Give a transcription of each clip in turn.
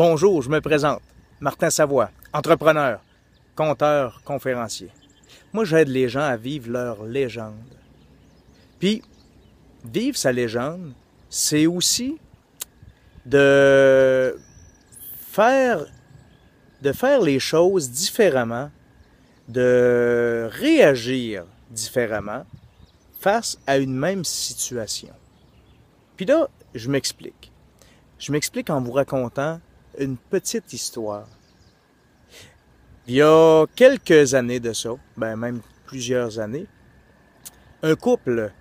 Bonjour, je me présente. Martin Savoie, entrepreneur, conteur, conférencier. Moi, j'aide les gens à vivre leur légende. Puis, vivre sa légende, c'est aussi de faire les choses différemment, de réagir différemment face à une même situation. Puis là, je m'explique. Je m'explique en vous racontant une petite histoire. Il y a quelques années de ça, même plusieurs années, un couple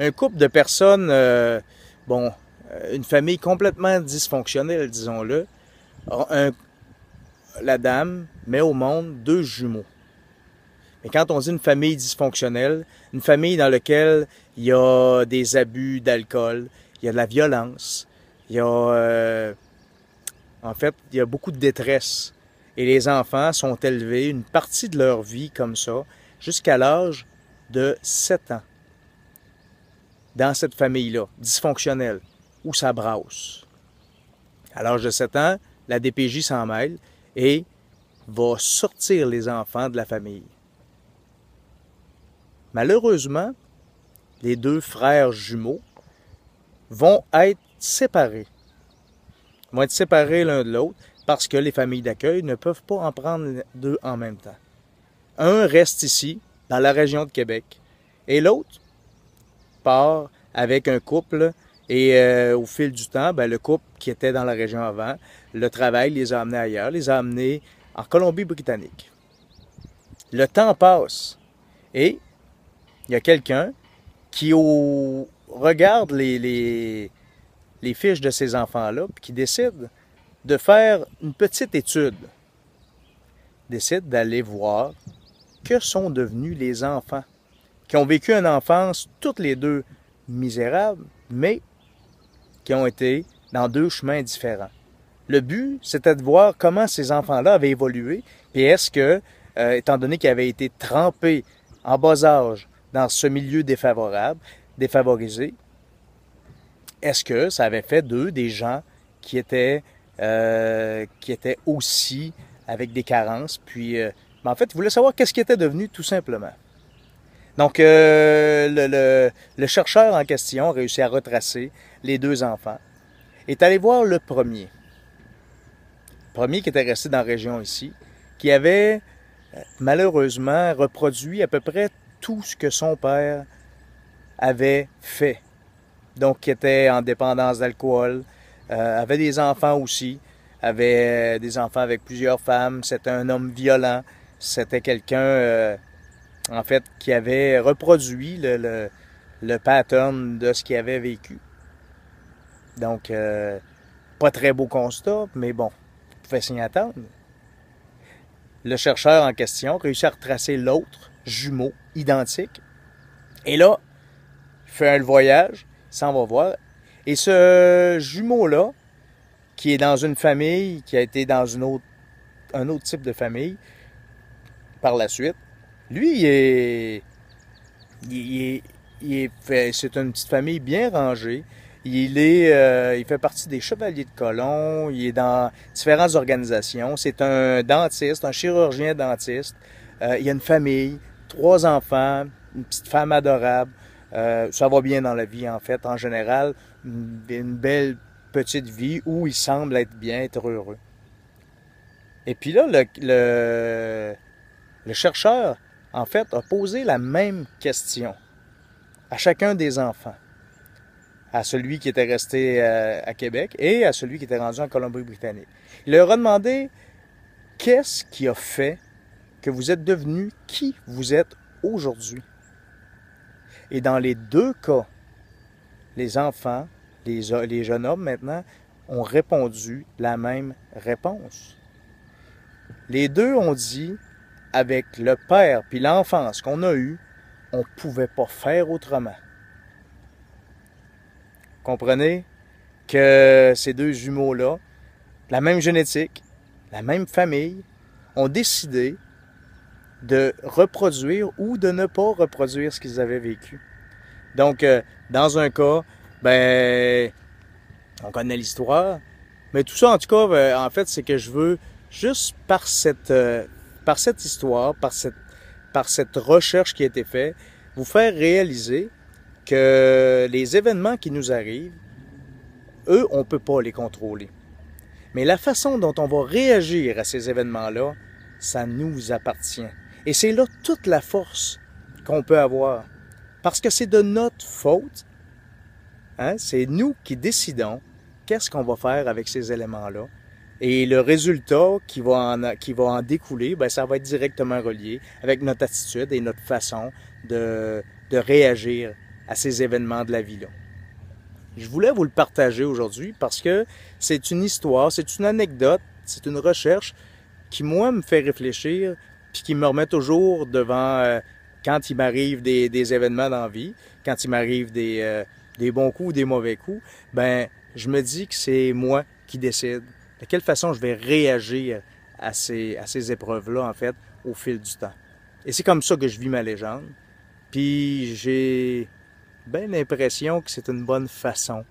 de personnes, une famille complètement dysfonctionnelle, disons-le, la dame met au monde 2 jumeaux. Mais quand on dit une famille dysfonctionnelle, une famille dans laquelle il y a des abus d'alcool, il y a de la violence, il y a beaucoup de détresse. Et les enfants sont élevés une partie de leur vie comme ça, jusqu'à l'âge de 7 ans. Dans cette famille-là, dysfonctionnelle, où ça brasse. À l'âge de 7 ans, la DPJ s'en mêle et va sortir les enfants de la famille. Malheureusement, les 2 frères jumeaux vont être séparés. Ils vont être séparés l'un de l'autre parce que les familles d'accueil ne peuvent pas en prendre 2 en même temps. Un reste ici, dans la région de Québec, et l'autre part avec un couple et au fil du temps, le couple qui était dans la région avant, le travail les a amenés ailleurs, les a amenés en Colombie-Britannique. Le temps passe et il y a quelqu'un qui regarde les fiches de ces enfants-là puis qui décide de faire une petite étude. Décide d'aller voir que sont devenus les enfants qui ont vécu une enfance toutes les 2 misérables, mais qui ont été dans 2 chemins différents. Le but, c'était de voir comment ces enfants-là avaient évolué, et est-ce que, étant donné qu'ils avaient été trempés en bas âge dans ce milieu défavorisé, est-ce que ça avait fait d'eux des gens qui étaient aussi avec des carences, puis en fait, ils voulaient savoir qu'est-ce qui était devenu tout simplement. Donc, le chercheur en question a réussi à retracer les 2 enfants, est allé voir le premier qui était resté dans la région ici, qui avait malheureusement reproduit à peu près tout ce que son père avait fait. Donc, qui était en dépendance d'alcool, avait des enfants aussi, avait des enfants avec plusieurs femmes, c'était un homme violent, c'était quelqu'un, qui avait reproduit le pattern de ce qu'il avait vécu. Donc, pas très beau constat, mais bon, on pouvait s'y attendre. Le chercheur en question réussit à retracer l'autre jumeau identique. Et là, il fait le voyage, il s'en va voir. Et ce jumeau-là, qui est dans une famille, qui a été dans un autre type de famille, par la suite, lui, c'est une petite famille bien rangée. Il fait partie des Chevaliers de Colomb, il est dans différentes organisations. C'est un dentiste, un chirurgien dentiste. Il a une famille, 3 enfants, une petite femme adorable. Ça va bien dans la vie, en fait, en général. Une belle petite vie où il semble être bien, être heureux. Et puis là, le chercheur, en fait, a posé la même question à chacun des enfants. À celui qui était resté à Québec et à celui qui était rendu en Colombie-Britannique. Il leur a demandé qu'est-ce qui a fait que vous êtes devenu qui vous êtes aujourd'hui. Et dans les 2 cas, les enfants, les jeunes hommes maintenant, ont répondu la même réponse. Les 2 ont dit, avec le père puis l'enfance qu'on a eue, on ne pouvait pas faire autrement. Comprenez que ces 2 jumeaux-là, la même génétique, la même famille, ont décidé de reproduire ou de ne pas reproduire ce qu'ils avaient vécu. Donc, dans un cas, on connaît l'histoire, Mais tout ça, en tout cas, en fait, c'est que je veux, juste par cette histoire, par cette recherche qui a été faite, vous faire réaliser que les événements qui nous arrivent, eux, on ne peut pas les contrôler. Mais la façon dont on va réagir à ces événements-là, ça nous appartient. Et c'est là toute la force qu'on peut avoir. Parce que c'est de notre faute. Hein? C'est nous qui décidons qu'est-ce qu'on va faire avec ces éléments-là. Et le résultat qui va en découler, bien, ça va être directement relié avec notre attitude et notre façon de réagir à ces événements de la vie-là. Je voulais vous le partager aujourd'hui parce que c'est une histoire, c'est une anecdote, c'est une recherche qui, moi, me fait réfléchir puis qui me remet toujours devant quand il m'arrive des événements dans la vie, quand il m'arrive des bons coups ou des mauvais coups, ben je me dis que c'est moi qui décide de quelle façon je vais réagir à ces épreuves-là, en fait, au fil du temps. Et c'est comme ça que je vis ma légende. Puis j'ai bien l'impression que c'est une bonne façon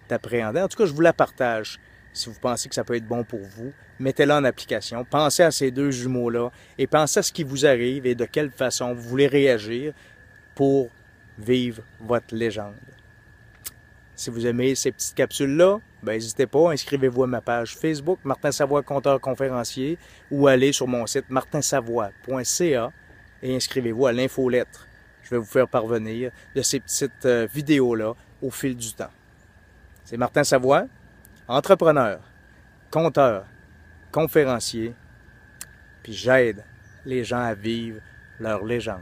d'appréhender. En tout cas, je vous la partage. Si vous pensez que ça peut être bon pour vous, mettez-la en application. Pensez à ces deux jumeaux-là et pensez à ce qui vous arrive et de quelle façon vous voulez réagir pour vivre votre légende. Si vous aimez ces petites capsules-là, ben, n'hésitez pas, inscrivez-vous à ma page Facebook, Martin Savoie, conteur conférencier, ou allez sur mon site martinsavoie.ca et inscrivez-vous à l'infolettre. Je vais vous faire parvenir de ces petites vidéos-là au fil du temps. C'est Martin Savoie, entrepreneur, conteur, conférencier, puis j'aide les gens à vivre leur légende.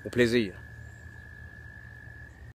Au plaisir.